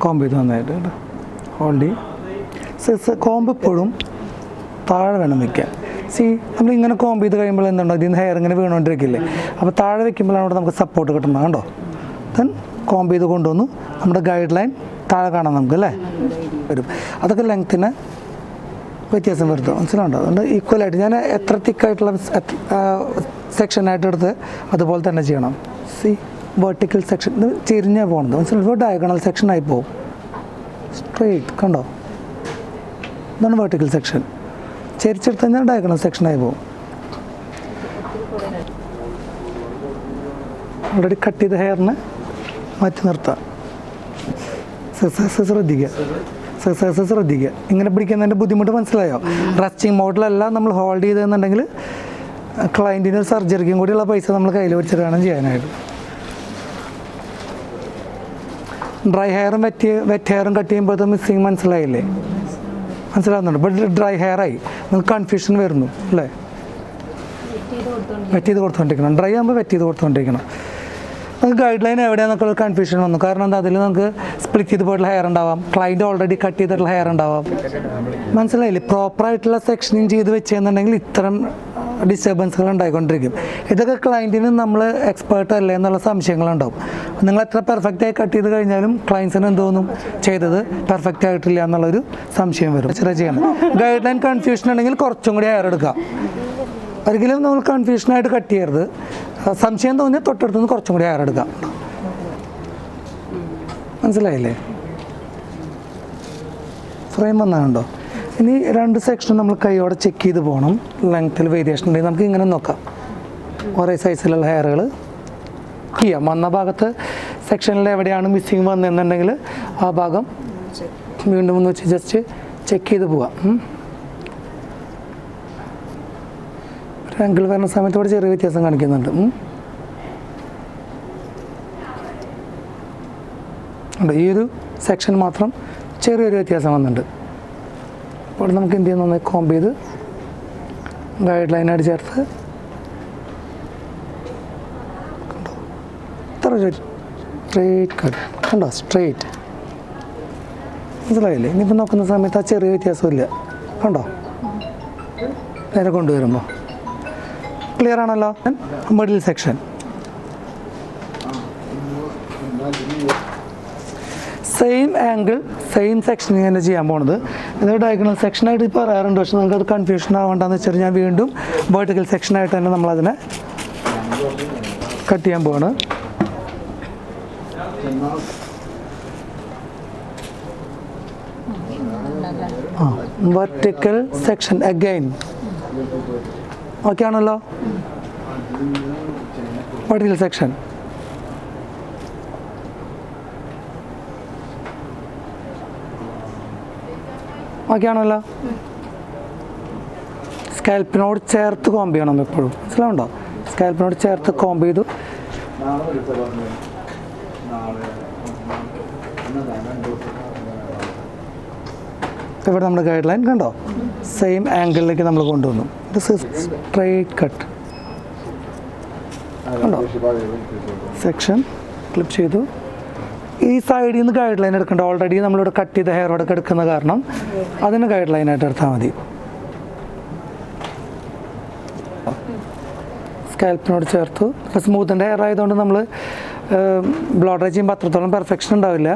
Comb ചെയ്ത് നന്നായിട്ട് കേട്ടോ. ഹോൾഡ് കോംബ് എപ്പോഴും താഴെ വേണം വയ്ക്കാൻ. നമ്മളിങ്ങനെ കോംബ് ചെയ്ത് കഴിയുമ്പോൾ എന്തുണ്ടോ ഇതിൽ നിന്ന് ഹെയർ ഇങ്ങനെ വീണുകൊണ്ടിരിക്കില്ലേ. അപ്പോൾ താഴെ വെക്കുമ്പോഴാണ് അവിടെ നമുക്ക് സപ്പോർട്ട് കിട്ടുന്നത് കണ്ടോ. ദെൻ കോംബ് ചെയ്ത് കൊണ്ടുവന്നു നമ്മുടെ ഗൈഡ് ലൈൻ താഴെ കാണാം നമുക്ക് അല്ലേ വരും. അതൊക്കെ ലെങ്ത്തിന് വ്യത്യാസം വരുത്തും, മനസ്സിലുണ്ടോ. അതുകൊണ്ട് ഈക്വലായിട്ട് ഞാൻ എത്ര തിക്കായിട്ടുള്ള സെക്ഷനായിട്ട് എടുത്ത് അതുപോലെ തന്നെ ചെയ്യണം. വെർട്ടിക്കൽ സെക്ഷൻ ഇത് ചെരിഞ്ഞാൽ പോകുന്നത് മനസ്സിലായി. ഡയഗണൽ സെക്ഷനായി പോകും. സ്ട്രെയിറ്റ് കണ്ടോ, ഇതാണ് വെർട്ടിക്കൽ സെക്ഷൻ. ചെരിച്ചെടുത്ത് കഴിഞ്ഞാൽ ഡയഗണൽ സെക്ഷനായി പോകും. ഓൾറെഡി കട്ട് ചെയ്ത ഹെയറിനെ മാറ്റി നിർത്താം. ശ്രദ്ധിക്കുക. ഇങ്ങനെ പിടിക്കുന്നതിൻ്റെ ബുദ്ധിമുട്ട് മനസ്സിലായോ. റസ്റ്റിംഗ് മോഡലല്ല നമ്മൾ ഹോൾഡ് ചെയ്തെന്നുണ്ടെങ്കിൽ ക്ലയൻറ്റിന് ഒരു സർജറിക്കും കൂടിയുള്ള പൈസ നമ്മൾ കയ്യിൽ വെച്ചിട്ട് വേണം ചെയ്യാനായിട്ട്. ഡ്രൈ ഹെയറും വെറ്റ് ഹെയറും കട്ട് ചെയ്യുമ്പോഴത്തെ മിസ്സിങ് മനസ്സിലാവുന്നുണ്ട്. ബട്ട് ഡ്രൈ ഹെയറായി നിങ്ങൾക്ക് കൺഫ്യൂഷൻ വരുന്നു അല്ലേ. വെറ്റ് ചെയ്ത് കൊടുത്തുകൊണ്ടിരിക്കണം. ഡ്രൈ ആകുമ്പോൾ വെറ്റ് ചെയ്ത് കൊടുത്തുകൊണ്ടിരിക്കണം. നമുക്ക് ഗൈഡ് ലൈൻ എവിടെയാണെന്നൊക്കെ ഒരു കൺഫ്യൂഷൻ വന്നു. കാരണം എന്താ, അതിൽ നമുക്ക് സ്പ്ലിറ്റ് ചെയ്ത് പോയിട്ടുള്ള ഹെയർ ഉണ്ടാവാം, ക്ലൈൻറ്റ് ഓൾറെഡി കട്ട് ചെയ്തിട്ടുള്ള ഹെയർ ഉണ്ടാവാം. മനസ്സിലായില്ലേ. പ്രോപ്പറായിട്ടുള്ള സെക്ഷനിങ് ചെയ്ത് വെച്ചെന്നുണ്ടെങ്കിൽ ഇത്തരം ഡിസ്റ്റർബൻസുകൾ ഉണ്ടായിക്കൊണ്ടിരിക്കും. ഇതൊക്കെ ക്ലയൻറ്റിന് നമ്മൾ എക്സ്പേർട്ട് അല്ലേ എന്നുള്ള സംശയങ്ങളുണ്ടാവും. നിങ്ങൾ എത്ര പെർഫെക്റ്റായി കട്ട് ചെയ്ത് കഴിഞ്ഞാലും ക്ലയൻസിന് എന്ത് തോന്നും, ചെയ്തത് പെർഫെക്റ്റ് ആയിട്ടില്ല എന്നുള്ളൊരു സംശയം വരും. ചെറിയ ചെയ്യണം. ഗൈഡ് ലൈൻ കൺഫ്യൂഷൻ ഉണ്ടെങ്കിൽ കുറച്ചും കൂടി ഹെയർ എടുക്കാം. ഒരിക്കലും നമ്മൾ കൺഫ്യൂഷനായിട്ട് കട്ട് ചെയ്യരുത്. സംശയം തോന്നിയാൽ തൊട്ടടുത്തുനിന്ന് കുറച്ചും കൂടി ഹെയർ എടുക്കാം. മനസ്സിലായില്ലേ. ഫ്രെയിം വന്നാലുണ്ടോ. ഇനി രണ്ട് സെക്ഷനും നമ്മൾ കൈയോടെ ചെക്ക് ചെയ്ത് പോകണം. ലെങ്ത്തിൽ വേരിയേഷൻ ഉണ്ടെങ്കിൽ നമുക്ക് ഇങ്ങനെ നോക്കാം. ഒരേ സൈസിലുള്ള ഹെയറുകൾ ചെയ്യാം. വന്ന ഭാഗത്ത് സെക്ഷനിൽ എവിടെയാണ് മിസ്സിങ് വന്നതെന്നുണ്ടെങ്കിൽ ആ ഭാഗം വീണ്ടും ഒന്ന് വെച്ച് ജസ്റ്റ് ചെക്ക് ചെയ്ത് പോവാം. ഒരു ആംഗിൾ വരുന്ന സമയത്ത് ഇവിടെ ചെറിയ വ്യത്യാസം കാണിക്കുന്നുണ്ട്. ഈ ഒരു സെക്ഷൻ മാത്രം ചെറിയൊരു വ്യത്യാസം വന്നിട്ടുണ്ട്. അപ്പോൾ നമുക്ക് എന്ത് ചെയ്യുന്ന നന്നായി കോംബ് ചെയ്ത് ഗൈഡ് ലൈനായിട്ട് ചേർത്ത് സ്ട്രെയിറ്റ് കട്ട് കണ്ടോ. സ്ട്രെയിറ്റ് മനസ്സിലായില്ലേ. ഇനിയിപ്പോൾ നോക്കുന്ന സമയത്ത് ആ ചെറിയ വ്യത്യാസമില്ല കണ്ടോ. നേരെ കൊണ്ടുവരുമ്പോൾ ക്ലിയർ ആണല്ലോ. Middle section same angle same സെക്ഷനിങ് തന്നെ ചെയ്യാൻ പോണത്. ഇത് ഡയഗണൽ സെക്ഷനായിട്ട് ഇപ്പോൾ പറയാറുണ്ട്. പക്ഷെ നിങ്ങൾക്കത് കൺഫ്യൂഷൻ ആവേണ്ടെന്ന് വെച്ചാൽ ഞാൻ വീണ്ടും വെർട്ടിക്കൽ സെക്ഷനായിട്ട് തന്നെ നമ്മളതിനെ കട്ട് ചെയ്യാൻ പോവാണ്. വെർട്ടിക്കൽ സെക്ഷൻ അഗൈൻ ഓക്കെ ആണല്ലോ. വെർട്ടിക്കൽ സെക്ഷൻ ഓക്കെ ആണല്ലോ. സ്കാൽപ്പിനോട് ചേർത്ത് കോംബ് ചെയ്യണം എപ്പോഴും, മനസ്സിലാവുണ്ടോ. സ്കാൽപ്പിനോട് ചേർത്ത് കോംബ് ചെയ്തു. ഇവിടെ നമ്മുടെ ഗൈഡ് ലൈൻ കണ്ടോ, സെയിം ആംഗിളിലേക്ക് നമ്മൾ കൊണ്ടുവന്നു. സ്ട്രെയിറ്റ് കട്ട് കണ്ടോ. സെക്ഷൻ ക്ലിപ്പ് ചെയ്തു. ഈ സൈഡിൽ നിന്ന് ഗൈഡ് ലൈൻ എടുക്കണ്ട. ഓൾറെഡി നമ്മളിവിടെ കട്ട് ചെയ്ത ഹെയറോടെ എടുക്കുന്ന കാരണം അതിന് ഗൈഡ് ലൈനായിട്ട് എടുത്താൽ മതി. സ്കാൽപ്പിനോട് ചേർത്തു. സ്മൂത്തിൻ്റെ ഹെയർ ആയതുകൊണ്ട് നമ്മൾ ബ്ലോ ഡ്രൈ ചെയ്യുമ്പോൾ അത്രത്തോളം പെർഫെക്ഷൻ ഉണ്ടാവില്ല.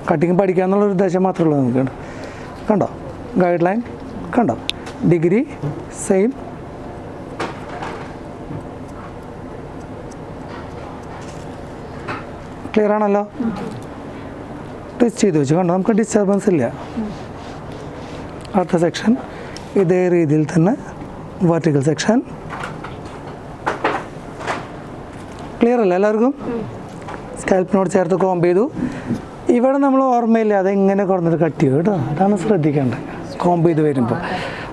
കട്ടിങ് പഠിക്കാമെന്നുള്ളൊരു ഉദ്ദേശം മാത്രമേ ഉള്ളൂ നമുക്ക്. കണ്ടോ ഗൈഡ് ലൈൻ കണ്ടോ, ഡിഗ്രി സെയിം. ക്ലിയർ ആണല്ലോ. ട്വിസ്റ്റ് ചെയ്ത് വെച്ചു കണ്ടോ, നമുക്ക് ഡിസ്റ്റർബൻസ് ഇല്ല. അടുത്ത സെക്ഷൻ ഇതേ രീതിയിൽ തന്നെ വെർട്ടിക്കൽ സെക്ഷൻ. ക്ലിയർ അല്ലേ എല്ലാവർക്കും. സ്കാൽപ്പിനോട് ചേർത്ത് കോംബ് ചെയ്തു. ഇവിടെ നമ്മൾ ഓർമ്മയില്ലാതെ ഇങ്ങനെ കുറഞ്ഞിട്ട് കട്ട് ചെയ്യും കേട്ടോ. അതാണ് ശ്രദ്ധിക്കേണ്ടത് കോംബ് ചെയ്ത് വരുമ്പോൾ.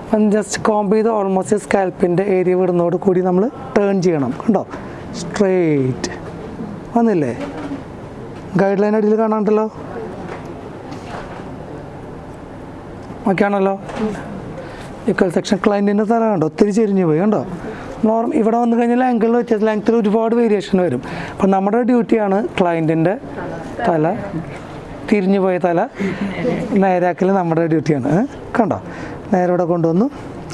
അപ്പം ജസ്റ്റ് കോംബ് ചെയ്ത് ഓൾമോസ്റ്റ് സ്കാൽപ്പിൻ്റെ ഏരിയ വിടുന്നതോട് കൂടി നമ്മൾ ടേൺ ചെയ്യണം. കണ്ടോ സ്ട്രെയിറ്റ് വന്നില്ലേ. ഗൈഡ് ലൈൻ അടിയിൽ കാണാണ്ടല്ലോ. ഓക്കെ ആണല്ലോ. ഈക്വൽ സെക്ഷൻ ക്ലയൻറ്റിൻ്റെ തല കണ്ടോ ഒത്തിരി ചെരിഞ്ഞു പോയി കണ്ടോ. ഇവിടെ വന്നു കഴിഞ്ഞാൽ ആംഗിളിൽ വ്യത്യാസം, ലെങ്ത്തിൽ ഒരുപാട് വേരിയേഷൻ വരും. അപ്പം നമ്മുടെ ഡ്യൂട്ടിയാണ് ക്ലയൻറ്റിൻ്റെ തല തിരിഞ്ഞു പോയ തല നേരാക്കൽ നമ്മുടെ ഡ്യൂട്ടിയാണ്. കണ്ടോ, നേരെ ഇവിടെ കൊണ്ടുവന്നു.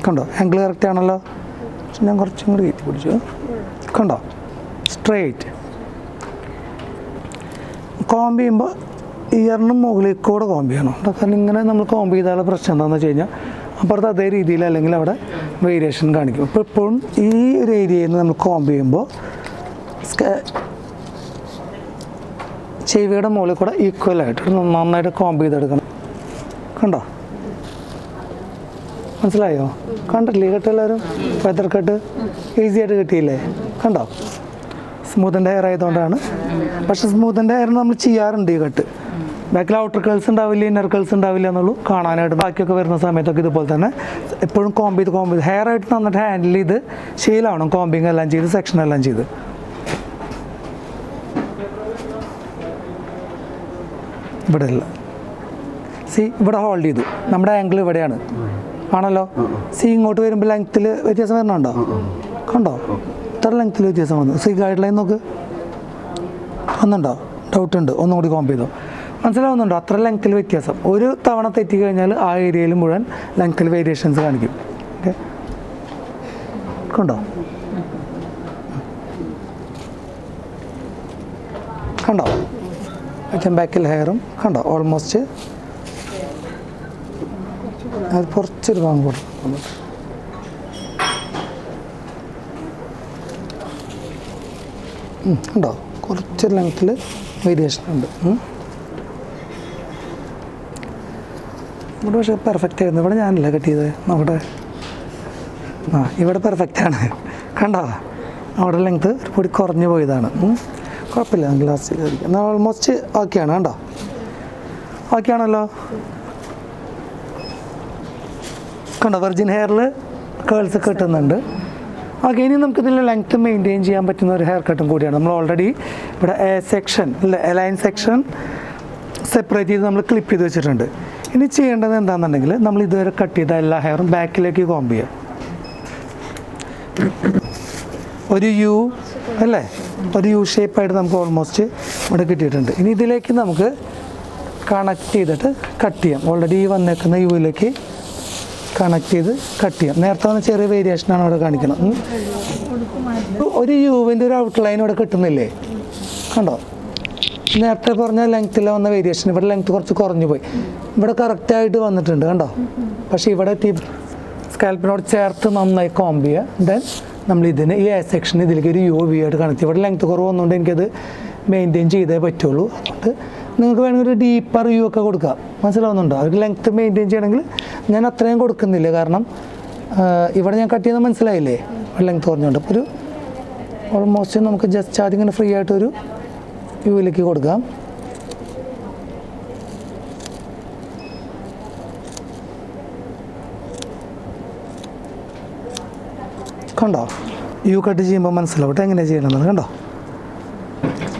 കണ്ടോ, ആംഗിൾ കറക്റ്റ് ആണല്ലോ. ഞാൻ കുറച്ചും കൂടി കയറ്റി പിടിച്ചു. കണ്ടോ, സ്ട്രെയിറ്റ്. കോമ്പ് ചെയ്യുമ്പോൾ ഇയറിന് മുകളിൽ കൂടെ കോമ്പ് ചെയ്യണം. കാരണം ഇങ്ങനെ നമ്മൾ കോമ്പ് ചെയ്താലുള്ള പ്രശ്നം എന്താണെന്ന് വെച്ച് കഴിഞ്ഞാൽ അപ്പുറത്ത് അതേ രീതിയിൽ അല്ലെങ്കിൽ അവിടെ വേരിയേഷൻ കാണിക്കും. അപ്പോൾ എപ്പോഴും ഈ ഒരു ഏരിയയിൽ നിന്ന് നമ്മൾ കോമ്പ് ചെയ്യുമ്പോൾ ചെവിയുടെ മുകളിൽ കൂടെ ഈക്വലായിട്ട് നന്നായിട്ട് കോമ്പ് ചെയ്തെടുക്കണം. കണ്ടോ, മനസ്സിലായോ? കണ്ടിട്ടില്ലേ കട്ട് എല്ലാവരും? ഫെദർ കട്ട് ഈസി ആയിട്ട് കിട്ടിയില്ലേ? കണ്ടോ, സ്മൂത്തിൻ്റെ ഹെയർ ആയതുകൊണ്ടാണ്. പക്ഷേ സ്മൂത്തിൻ്റെ ഹെയർ നമ്മൾ ചെയ്യാറുണ്ട് ഈ കട്ട്. ബാക്കിൽ ഔട്ടർ കേൾസ് ഉണ്ടാവില്ല, ഇന്നർ കേൾസ് ഉണ്ടാവില്ല എന്നുള്ളൂ കാണാനായിട്ട്. ബാക്കിയൊക്കെ വരുന്ന സമയത്തൊക്കെ ഇതുപോലെ തന്നെ എപ്പോഴും കോമ്പ് ചെയ്ത് ഹെയർ ആയിട്ട് നന്നായിട്ട് ഹാൻഡിൽ ചെയ്ത് ശീലമാവണം. കോമ്പിങ് എല്ലാം ചെയ്ത് സെക്ഷൻ എല്ലാം ചെയ്ത്. ഇവിടെ ഇല്ല, സി ഇവിടെ ഹോൾഡ് ചെയ്തു. നമ്മുടെ ആംഗിൾ ഇവിടെയാണ് ആണല്ലോ. സി ഇങ്ങോട്ട് വരുമ്പോൾ ലെങ്ത്തിൽ വ്യത്യാസം വരുന്നുണ്ടോ? കണ്ടോ, ഇത്ര ലെങ്ത്തിൽ വ്യത്യാസം വന്നു. സി ഗൈഡ് ലൈൻ നോക്ക്, വന്നുണ്ടോ? ഡൗട്ട് ഉണ്ട്, ഒന്നും കൂടി കോമ്പ് ചെയ്തോ. മനസ്സിലാവുന്നുണ്ടോ? അത്ര ലെങ്ത്തിൽ വ്യത്യാസം. ഒരു തവണ തെറ്റി കഴിഞ്ഞാൽ ആ ഏരിയയിൽ മുഴുവൻ ലെങ്ത്തിൽ വേരിയേഷൻസ് കാണിക്കും. ഓക്കെ, കണ്ടോ? കണ്ടോ, ബാക്കിൽ ഹെയറും കണ്ടോ ഓൾമോസ്റ്റ് അത് കുറച്ചൊരു ഭാഗം കൊടുക്കും. കണ്ടോ, കുറച്ചൊരു ലെങ്ത്തിൽ വേരിയേഷൻ ഉണ്ട്. ഇവിടെ പക്ഷേ പെർഫെക്റ്റ് ആയിരുന്നു. ഇവിടെ ഞാനല്ല കട്ട് ചെയ്തത്, അവിടെ ഇവിടെ പെർഫെക്റ്റാണ്. കണ്ടോ, അവിടെ ലെങ്ത്ത് ഒരു പൊടി കുറഞ്ഞു പോയതാണ്. കുഴപ്പമില്ല, ലാസ്റ്റ് എന്നാൽ ഓൾമോസ്റ്റ് ഓക്കെയാണ്. കണ്ടോ, ഓക്കെ ആണല്ലോ. കണ്ടോ, വെർജിൻ ഹെയറിൽ കേൾസ് കിട്ടുന്നുണ്ട്. ഓക്കെ, ഇനി നമുക്കിതിൽ ലെങ്ത്ത് മെയിൻറ്റെയിൻ ചെയ്യാൻ പറ്റുന്ന ഒരു ഹെയർ കട്ടും കൂടിയാണ്. നമ്മൾ ഓൾറെഡി ഇവിടെ എ സെക്ഷൻ അല്ലേ, എലൈൻ സെക്ഷൻ സെപ്പറേറ്റ് ചെയ്ത് നമ്മൾ ക്ലിപ്പ് ചെയ്ത് വെച്ചിട്ടുണ്ട്. ഇനി ചെയ്യേണ്ടത് എന്താണെന്നുണ്ടെങ്കിൽ നമ്മൾ ഇതുവരെ കട്ട് ചെയ്ത എല്ലാ ഹെയറും ബാക്കിലേക്ക് കോമ്പ് ചെയ്യാം. ഒരു യു അല്ലേ, ഒരു യു ഷേപ്പായിട്ട് നമുക്ക് ഓൾമോസ്റ്റ് ഇവിടെ കിട്ടിയിട്ടുണ്ട്. ഇനി ഇതിലേക്ക് നമുക്ക് കണക്ട് ചെയ്തിട്ട് കട്ട് ചെയ്യാം. ഓൾറെഡി ഈ വന്നേക്കുന്ന യുവിലേക്ക് കണക്ട് ചെയ്ത് കട്ട് ചെയ്യാം. നേരത്തെ വന്ന ചെറിയ വേരിയേഷനാണ് അവിടെ കാണിക്കുന്നത്. ഒരു യുവിൻ്റെ ഒരു ഔട്ട്ലൈൻ ഇവിടെ കിട്ടുന്നില്ലേ? കണ്ടോ, നേരത്തെ പറഞ്ഞ ലെങ്ത്തിൽ വന്ന വേരിയേഷൻ ഇവിടെ ലെങ്ത്ത് കുറച്ച് കുറഞ്ഞു പോയി. ഇവിടെ കറക്റ്റായിട്ട് വന്നിട്ടുണ്ട്. കണ്ടോ, പക്ഷേ ഇവിടെ സ്കാൽപ്പിനോട് ചേർത്ത് നന്നായി കോമ്പ് ചെയ്യുക. ദെൻ നമ്മൾ ഇതിന് ഈ എ സെക്ഷൻ ഇതിലേക്ക് ഒരു യു വി ആയിട്ട് കണക്ട് ചെയ്യും. ഇവിടെ ലെങ്ത്ത് കുറവ് വന്നുകൊണ്ട് എനിക്കത് മെയിൻറ്റെയിൻ ചെയ്തേ പറ്റുള്ളൂ. അതുകൊണ്ട് നിങ്ങൾക്ക് വേണമെങ്കിൽ ഒരു ഡീപ്പർ യു ഒക്കെ കൊടുക്കാം. മനസ്സിലാവുന്നുണ്ടോ? അവർക്ക് ലെങ്ത്ത് മെയിൻറ്റെയിൻ ചെയ്യണമെങ്കിൽ ഞാൻ അത്രയും കൊടുക്കുന്നില്ല. കാരണം ഇവിടെ ഞാൻ കട്ട് ചെയ്യുന്നത് മനസ്സിലായില്ലേ, ലെങ്ത്ത് കുറഞ്ഞുകൊണ്ട്. അപ്പോൾ ഒരു ഓൾമോസ്റ്റ് നമുക്ക് ജസ്റ്റ് ആദ്യം ഇങ്ങനെ ഫ്രീ ആയിട്ടൊരു യുവിലേക്ക് കൊടുക്കാം. കണ്ടോ, യു കട്ട് ചെയ്യുമ്പോൾ മനസ്സിലാവട്ടെ എങ്ങനെയാണ് ചെയ്യണമെന്ന്. കണ്ടോ,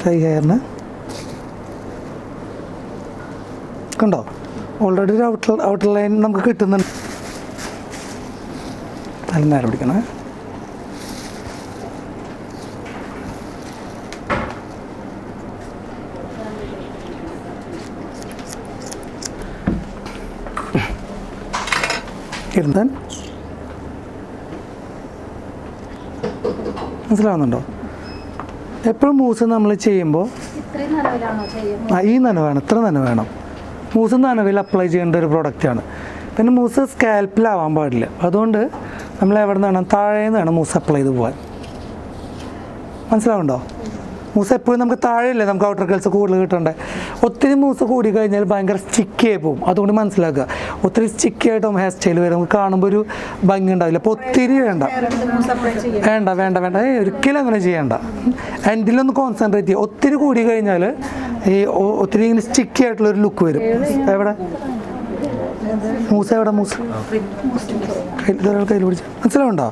കൈ ഹെയറിന് കണ്ടോ ഓൾറെഡി ഒരു ഔട്ടർ ലൈൻ നമുക്ക് കിട്ടുന്നുണ്ട്. നല്ല നേരം പിടിക്കണേ. ഇരുന്നാൻ മനസ്സിലാവുന്നുണ്ടോ? എപ്പോഴും മൂസ് നമ്മൾ ചെയ്യുമ്പോൾ ഈ നനവാണ്, ഇത്ര നനവേണം. മൂസ് നനവിൽ അപ്ലൈ ചെയ്യേണ്ട ഒരു പ്രോഡക്റ്റാണ്. പിന്നെ മൂസ് സ്കാൽപ്പിലാവാൻ പാടില്ല. അതുകൊണ്ട് നമ്മൾ എവിടെ നിന്ന് വേണം, താഴെ നിന്ന് വേണം മൂസ് അപ്ലൈ ചെയ്ത് പോകാൻ. മനസ്സിലാവുന്നുണ്ടോ? മൂസ് എപ്പോഴും നമുക്ക് താഴെയല്ലേ നമുക്ക് ഔട്ടർ കേൾസ് കൂടുതൽ കിട്ടണ്ടേ. ഒത്തിരി മൂസ് കൂടി കഴിഞ്ഞാൽ ഭയങ്കര സ്റ്റിക്കി ആയി പോകും. അതുകൊണ്ട് മനസ്സിലാക്കുക, ഒത്തിരി സ്റ്റിക്കി ആയിട്ടും ഹെയർ സ്റ്റൈൽ വരും, നമുക്ക് കാണുമ്പോൾ ഒരു ഭംഗി ഉണ്ടാവില്ല. അപ്പോൾ ഒത്തിരി വേണ്ട വേണ്ട വേണ്ട വേണ്ട ഒരിക്കലും അങ്ങനെ ചെയ്യേണ്ട. എൻഡിലൊന്ന് കോൺസെൻട്രേറ്റ് ചെയ്യുക. ഒത്തിരി കൂടി കഴിഞ്ഞാൽ ഈ ഒത്തിരി ഇങ്ങനെ സ്റ്റിക്കി ആയിട്ടുള്ളൊരു ലുക്ക് വരും. എവിടെ മൂസ്, എവിടെ മൂസ് കയ്യിൽ പിടിച്ച മനസ്സിലാവുണ്ടോ?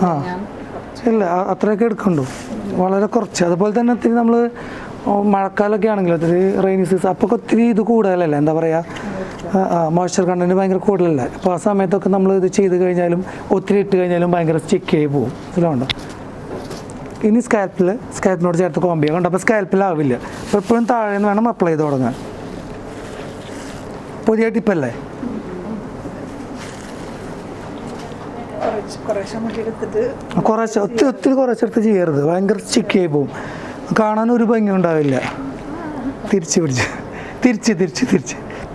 ആ ഇല്ല, അത്രയൊക്കെ എടുക്കണ്ടു, വളരെ കുറച്ച്. അതുപോലെ തന്നെ ഒത്തിരി നമ്മൾ മഴക്കാലമൊക്കെ ആണെങ്കിലും ഒത്തിരി റെയിനി സീസൺ അപ്പോൾ ഒത്തിരി ഇത് കൂടുതലല്ലേ, എന്താ പറയുക, മോയ്സ്ചർ കണ്ടൻറ്റ് ഭയങ്കര കൂടുതലല്ലേ. അപ്പോൾ ആ സമയത്തൊക്കെ നമ്മൾ ഇത് ചെയ്ത് കഴിഞ്ഞാലും ഒത്തിരി ഇട്ട് കഴിഞ്ഞാലും ഭയങ്കര സ്റ്റിക്ക് ആയി പോകും. മനസ്സിലാവുണ്ടോ? ഇനി സ്കാൽപ്പിനോട് ചേർത്ത് കോമ്പ് ചെയ്യാം. കണ്ടോ, അപ്പോൾ സ്കാൽപ്പിലാവില്ല. അപ്പോൾ എപ്പോഴും താഴെ നിന്ന് വേണം അപ്ലൈ ചെയ്ത് തുടങ്ങാൻ. പുതിയ ടിപ്പല്ലേ? ഒത്തിരി കുറച്ചെടുത്ത് ചെയ്യരുത്, ഭയങ്കര ചിക്കിയായി പോവും, കാണാൻ ഒരു ഭംഗി ഉണ്ടാവില്ല. തിരിച്ച്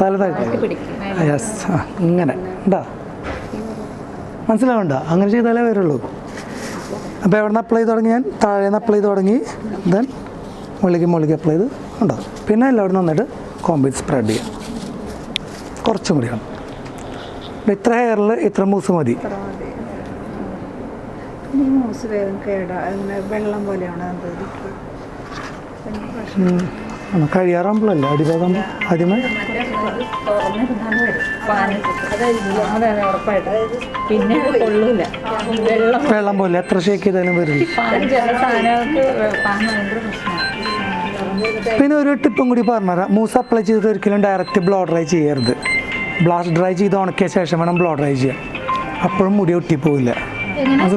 തല താഴ്ത്തി. യെസ്, ഇങ്ങനെ ഉണ്ടാ, മനസ്സിലാവണ്ട, അങ്ങനെ ചെയ്താലേ വരുള്ളൂ. അപ്പോൾ എവിടെ നിന്ന് അപ്ലൈ ചെയ്ത് തുടങ്ങി? ഞാൻ താഴെ നിന്ന് അപ്ലൈ ചെയ്ത് തുടങ്ങി, ദെൻ മുകളിലേക്ക് അപ്ലൈ ചെയ്ത് ഉണ്ടോ. പിന്നെ എല്ലാവരും നന്നായിട്ട് കോമ്പ് സ്പ്രെഡ് ചെയ്യാം. കുറച്ചും കൂടിയാണ്. ഇത്ര ഹെയറിൽ ഇത്ര മൂസ് മതി. കഴിയാറാകുമ്പോഴല്ലേ അടിഭാഗം ആദ്യമേ വെള്ളം പോലെ എത്ര ഷേക്ക് ചെയ്താലും വരില്ല. പിന്നെ ഒരു ടിപ്പും കൂടി പറഞ്ഞുതരാം. മൂസ് അപ്ലൈ ചെയ്തിട്ട് ഒരിക്കലും ഡയറക്റ്റ് ബ്ലോ ഡ്രൈ ചെയ്യരുത്. ബ്ലാസ്റ്റ് ഡ്രൈ ചെയ്ത് ഉണക്കിയ ശേഷം വേണം ബ്ലോ ഡ്രൈ ചെയ്യാൻ. അപ്പോഴും മുടി ഒട്ടിപ്പോവില്ല. അത്